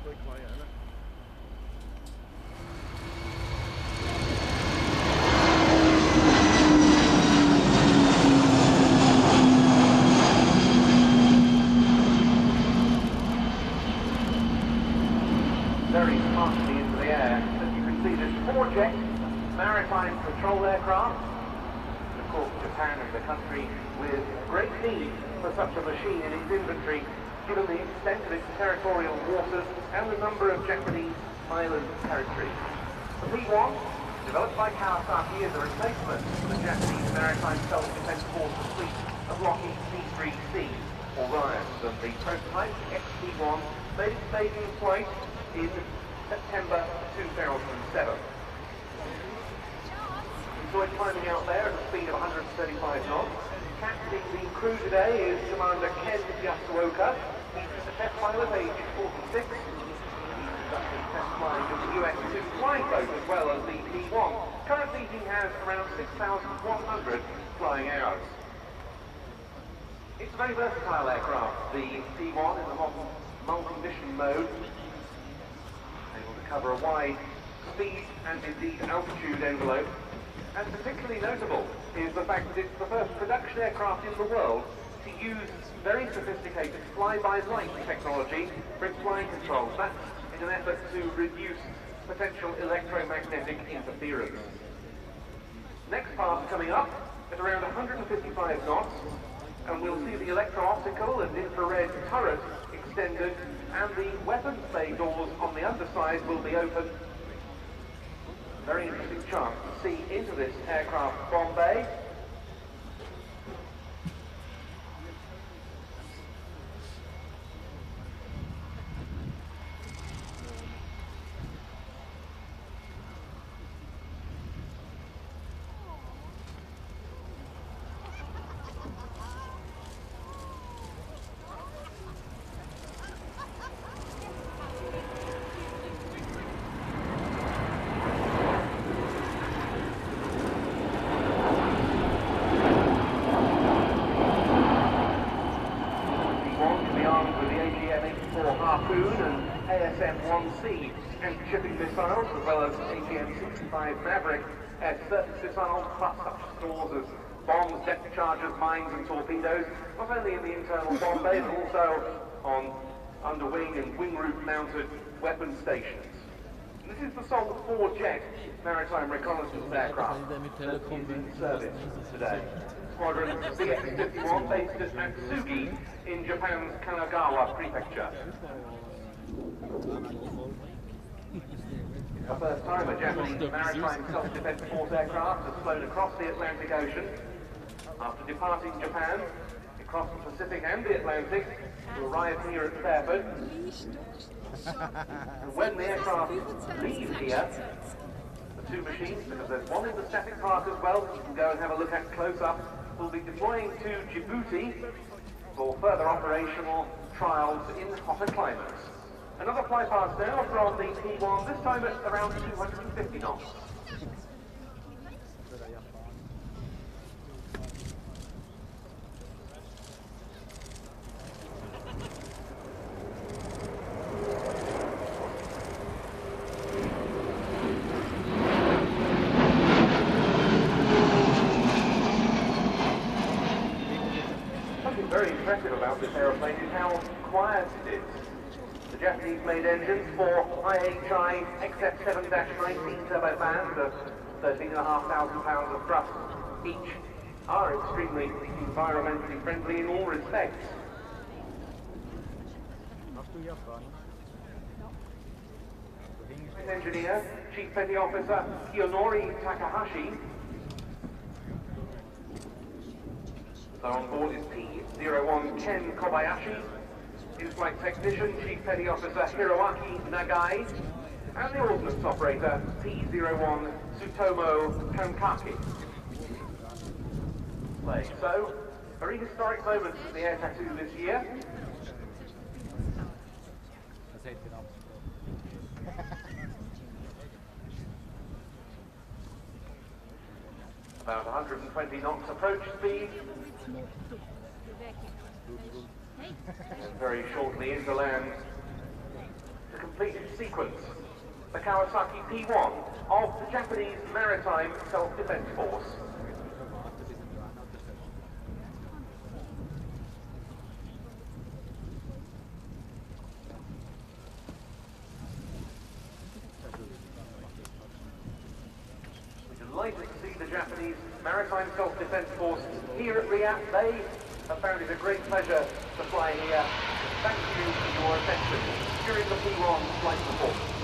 Very smartly into the air. As you can see, there's 4 jets, maritime patrol aircraft. And of course, Japan is a country with great need for such a machine in its inventory, given the extent of its territorial waters and the number of Japanese island territories. The P-1, developed by Kawasaki, is a replacement for the Japanese Maritime Self-Defense Forces fleet of Lockheed P-3C, or RIAT, and the prototype XP-1 made its debut flight in September 2007. Enjoyed climbing out there at a speed of 135 knots. Captaining the crew today is Commander Ken Yasuoka. He's a test pilot, age 46. He's conducted test flying of the US-2 flying boat as well as the P-1. Currently he has around 6,100 flying hours. It's a very versatile aircraft, the P-1 in the modern multi-mission mode, able to cover a wide speed and indeed altitude envelope. And particularly notable is the fact that it's the first production aircraft in the world to use very sophisticated fly-by-light technology for its flying controls. That's in an effort to reduce potential electromagnetic interference. Next pass coming up at around 155 knots, and we'll see the electro-optical and infrared turret extended, and the weapons bay doors on the underside will be open. Very interesting chance to see into this aircraft bomb bay. And ASM-1C anti-shipping missiles, as well as AGM-65 Maverick air-to-surface missiles, plus such stores as bombs, depth charges, mines and torpedoes, not only in the internal bomb bay, but also on underwing and wing roof mounted weapon stations. And this is the sole 4-jet maritime reconnaissance aircraft that is in service today. Squadron CX-51 based at Matsugi in Japan's Kanagawa prefecture. The first time a Japanese Maritime Self-Defense Force aircraft has flown across the Atlantic Ocean. After departing Japan, it crossed the Pacific and the Atlantic to arrive here at Fairford. And when the aircraft leave here, the 2 machines, because there's one in the static park as well, you can go and have a look at close up, will be deploying to Djibouti for further operational trials in hotter climates. Another flypast now from the P-1, this time at around 250 knots. Something very impressive about this aeroplane is how quiet it is. The Japanese-made engines for IHI XF7-19 turbofans of 13,500 pounds of thrust each are extremely environmentally friendly in all respects. Engineer, Chief Petty Officer Kiyonori Takahashi. So on board is P-01 Ken Kobayashi. In-flight technician, Chief Petty Officer Hiroaki Nagai, and the ordnance operator, P-01 Tsutomu Kankaki. So, very historic moments at the Air Tattoo this year. About 120 knots approach speed. And very shortly into land to completed sequence, the Kawasaki P-1 of the Japanese Maritime Self-Defense Force. We're delighted to see the Japanese Maritime Self-Defense Force here at RIAT. They have found it a great pleasure to fly here. Thank you for your attention during the P-1 flight report.